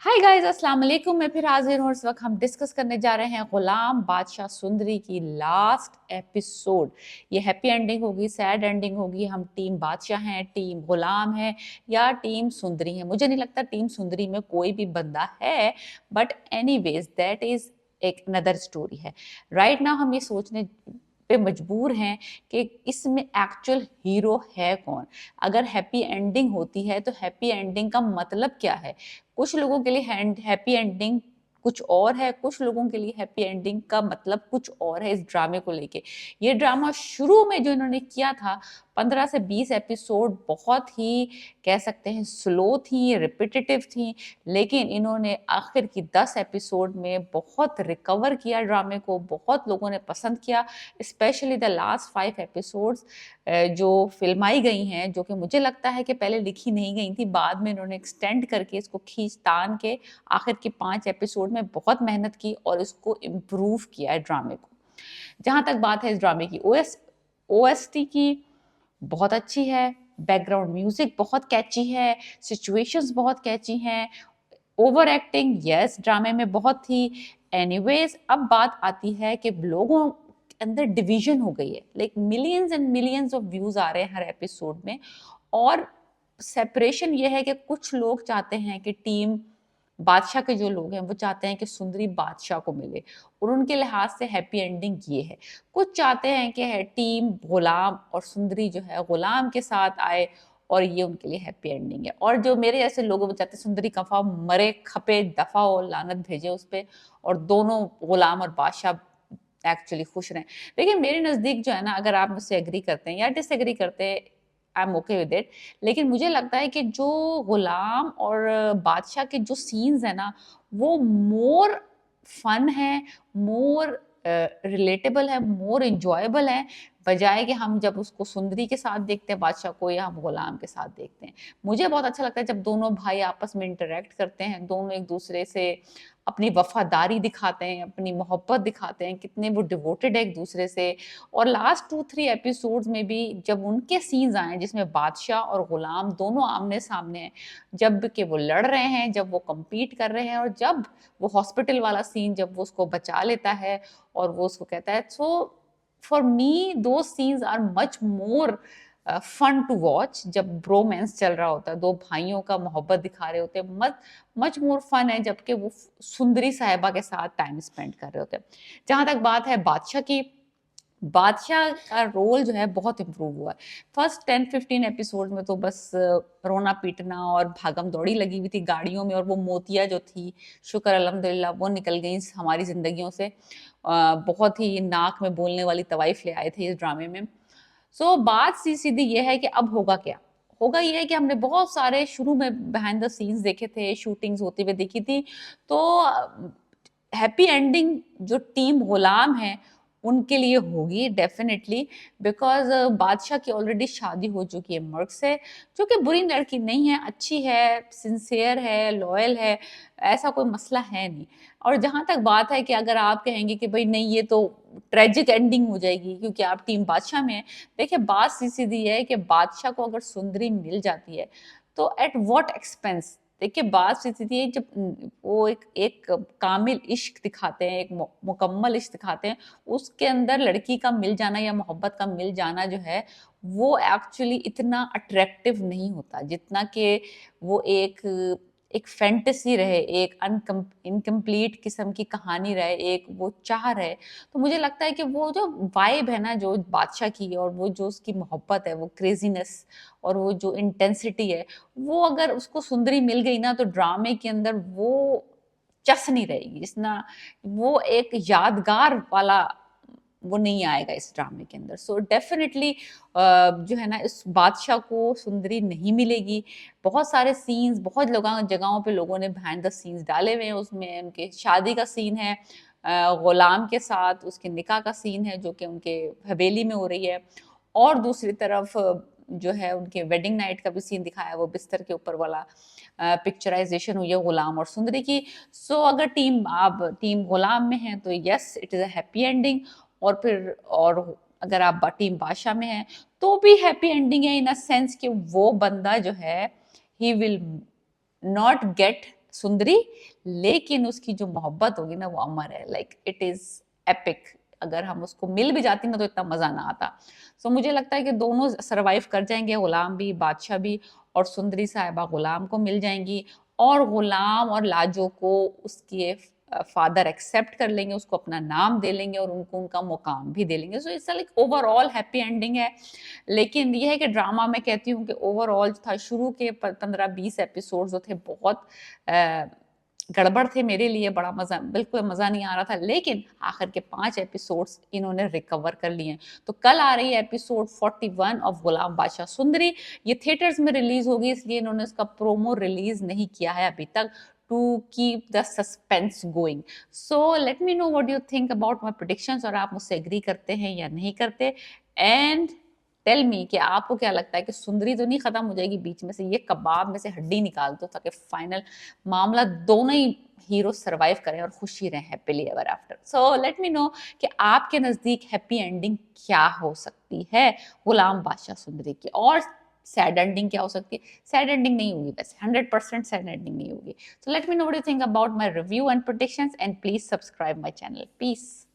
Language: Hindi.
हाय गाइस, अस्सलाम वालेकुम। मैं फिर हाजिर हूँ। इस वक्त हम डिस्कस करने जा रहे हैं गुलाम बादशाह सुंदरी की लास्ट एपिसोड। ये हैप्पी एंडिंग होगी, सैड एंडिंग होगी, हम टीम बादशाह हैं, टीम गुलाम है या टीम सुंदरी है। मुझे नहीं लगता टीम सुंदरी में कोई भी बंदा है, बट एनीवेज दैट इज एक नदर स्टोरी है। राइट नाउ हम ये सोचने पे मजबूर हैं कि इसमें एक्चुअल हीरो है कौन। अगर हैप्पी एंडिंग होती है तो हैप्पी एंडिंग का मतलब क्या है। कुछ लोगों के लिए हैप्पी एंडिंग कुछ और है, कुछ लोगों के लिए हैप्पी एंडिंग का मतलब कुछ और है। इस ड्रामे को लेके ये ड्रामा शुरू में जो इन्होंने किया था 15 से 20 एपिसोड बहुत ही कह सकते हैं स्लो थी, रिपीटेटिव थी, लेकिन इन्होंने आखिर की 10 एपिसोड में बहुत रिकवर किया ड्रामे को। बहुत लोगों ने पसंद किया, स्पेशली द लास्ट 5 एपिसोड्स जो फिल्माई गई हैं, जो कि मुझे लगता है कि पहले लिखी नहीं गई थी, बाद में इन्होंने एक्सटेंड करके इसको खींच तान के आखिर के 5 एपिसोड में बहुत मेहनत की और इसको इम्प्रूव किया है ड्रामे को। जहां तक बात है इस ड्रामे की ओएसटी की, बहुत अच्छी है। बैकग्राउंड म्यूजिक बहुत कैची है, सिचुएशंस बहुत कैची हैं। ओवर एक्टिंग यस ड्रामे में बहुत थी। एनीवेज अब बात आती है कि लोगों के अंदर डिवीजन हो गई है, like millions and millions of views आ रहे हैं हर एपिसोड में। और सेपरेशन ये है कि कुछ लोग चाहते हैं कि टीम बादशाह के जो लोग हैं वो चाहते हैं कि सुंदरी बादशाह को मिले और उनके लिहाज से हैप्पी एंडिंग ये है। कुछ चाहते हैं कि है टीम गुलाम और सुंदरी जो है गुलाम के साथ आए और ये उनके लिए हैप्पी एंडिंग है। और जो मेरे ऐसे लोग वो चाहते हैं सुंदरी कफा मरे, खपे, दफा हो, लानत भेजे उस पे और दोनों गुलाम और बादशाह एक्चुअली खुश रहें। देखिए मेरे नज़दीक जो है ना, अगर आप मुझसे एग्री करते हैं या डिसएग्री करते हैं, I am okay with it, लेकिन मुझे लगता है कि जो गुलाम और बादशाह के जो सीन्स है ना, वो मोर फन है, मोर रिलेटेबल है, मोर इंजॉयबल है, बजाय कि हम जब उसको सुंदरी के साथ देखते हैं बादशाह को या हम गुलाम के साथ देखते हैं। मुझे बहुत अच्छा लगता है जब दोनों भाई आपस में इंटरेक्ट करते हैं, दोनों एक दूसरे से अपनी वफादारी दिखाते हैं, अपनी मोहब्बत दिखाते हैं, कितने वो डिवोटेड है एक दूसरे से। और लास्ट 2-3 एपिसोड्स में भी जब उनके सीन्स आए जिसमें बादशाह और गुलाम दोनों आमने सामने हैं, जब कि वो लड़ रहे हैं, जब वो compete कर रहे हैं और जब वो हॉस्पिटल वाला सीन जब वो उसको बचा लेता है और वो उसको कहता है, सो for me those scenes are much more fun to watch. जब ब्रोमेंस चल रहा होता है, दो भाइयों का मोहब्बत दिखा रहे होते हैं, मच मोर फन है जबकि वो सुंदरी साहिबा के साथ टाइम स्पेंड कर रहे होते हैं। जहां तक बात है बादशाह की, बादशाह का रोल जो है बहुत इम्प्रूव हुआ है। फर्स्ट 10-15 एपिसोड में तो बस रोना पीटना और भागम दौड़ी लगी हुई थी गाड़ियों में, और वो मोतिया जो थी, शुक्र अल्हम्दुलिल्लाह वो निकल गई हमारी जिंदगियों से। बहुत ही नाक में बोलने वाली तवाइफ ले आए थे इस ड्रामे में। सो बात सीधी ये है कि अब होगा क्या। होगा ये है कि हमने बहुत सारे शुरू में बिहाइंड द सीन्स देखे थे, शूटिंग्स होते हुए देखी थी, तो हैप्पी एंडिंग जो टीम गुलाम है उनके लिए होगी डेफिनेटली, बिकॉज बादशाह की ऑलरेडी शादी हो चुकी है मर्ग से, जो कि बुरी लड़की नहीं है, अच्छी है, सिंसियर है, लॉयल है, ऐसा कोई मसला है नहीं। और जहां तक बात है कि अगर आप कहेंगे कि भाई नहीं ये तो ट्रेजिक एंडिंग हो जाएगी क्योंकि आप टीम बादशाह में हैं, देखिए बात सीधी है कि बादशाह को अगर सुंदरी मिल जाती है तो एट व्हाट एक्सपेंस। देखिए बात सीधी है, जब वो एक कामिल इश्क दिखाते हैं, एक मुकम्मल इश्क दिखाते हैं, उसके अंदर लड़की का मिल जाना या मोहब्बत का मिल जाना जो है वो एक्चुअली इतना अट्रैक्टिव नहीं होता जितना कि वो एक फैंटेसी रहे, एक इनकम्प्लीट किस्म की कहानी रहे, एक वो चाह रहे। तो मुझे लगता है कि वो जो वाइब है ना जो बादशाह की, और वो जो उसकी मोहब्बत है, वो क्रेजीनेस और वो जो इंटेंसिटी है, वो अगर उसको सुंदरी मिल गई ना तो ड्रामे के अंदर वो चस नहीं रहेगी, जितना वो एक यादगार वाला वो नहीं आएगा इस ड्रामे के अंदर। सो डेफिनेटली जो है ना इस बादशाह को सुंदरी नहीं मिलेगी। बहुत सारे सीन्स बहुत जगहों पे लोगों ने बिहाइंड द सीन्स डाले हुए हैं, उसमें उनके शादी का सीन है गुलाम के साथ, उसके निकाह का सीन है जो कि उनके हवेली में हो रही है, और दूसरी तरफ जो है उनके वेडिंग नाइट का भी सीन दिखाया है, वो बिस्तर के ऊपर वाला पिक्चराइजेशन हुई है गुलाम और सुंदरी की। सो अगर टीम आप टीम गुलाम में हैं तो yes it is a happy ending, और फिर और अगर आप टीम बादशाह में हैं तो भी हैप्पी एंडिंग है इन अ सेंस कि वो बंदा जो है ही विल नॉट गेट सुंदरी, लेकिन उसकी जो मोहब्बत होगी ना वो अमर है, लाइक इट इज एपिक। अगर हम उसको मिल भी जाती ना तो इतना मजा ना आता। सो मुझे लगता है कि दोनों सरवाइव कर जाएंगे, गुलाम भी, बादशाह भी, और सुंदरी साहिबा गुलाम को मिल जाएंगी, और गुलाम और लाजो को उसके फादर एक्सेप्ट कर लेंगे, उसको अपना नाम दे लेंगे और उनको उनका मुकाम भी दे लेंगे। So it's like overall happy ending है। लेकिन ये है कि ड्रामा में कहती हूँ कि ओवरऑल था, शुरू के 15-20 एपिसोड जो थे बहुत गड़बड़ थे मेरे लिए, बड़ा मजा, बिल्कुल मजा नहीं आ रहा था, लेकिन आखिर के 5 एपिसोड्स इन्होंने रिकवर कर लिए। तो कल आ रही है एपिसोड 41 ऑफ गुलाम बादशाह सुंदरी। ये थिएटर्स में रिलीज होगी, इसलिए इन्होंने इसका प्रोमो रिलीज नहीं किया है अभी तक, to keep the suspense going. So let me know what you think about my predictions, और आप मुझसे एग्री करते हैं या नहीं करते, एंड टेल मी कि आपको क्या लगता है कि सुंदरी तो नहीं खत्म हो जाएगी बीच में से, ये कबाब में से हड्डी निकाल दो ताकि फाइनल मामला दोनों ही हीरो सरवाइव करें और खुशी रहें हैप्पीली एवर आफ्टर। सो लेट मी नो कि आपके नजदीक हैप्पी एंडिंग क्या हो सकती है गुलाम बादशाह सुंदरी की, और सैड एंडिंग क्या हो सकती है। सैड एंडिंग नहीं होगी वैसे, 100% सैड एंडिंग नहीं होगी। So let me know what you think about my review and predictions, and please subscribe my channel. Piece.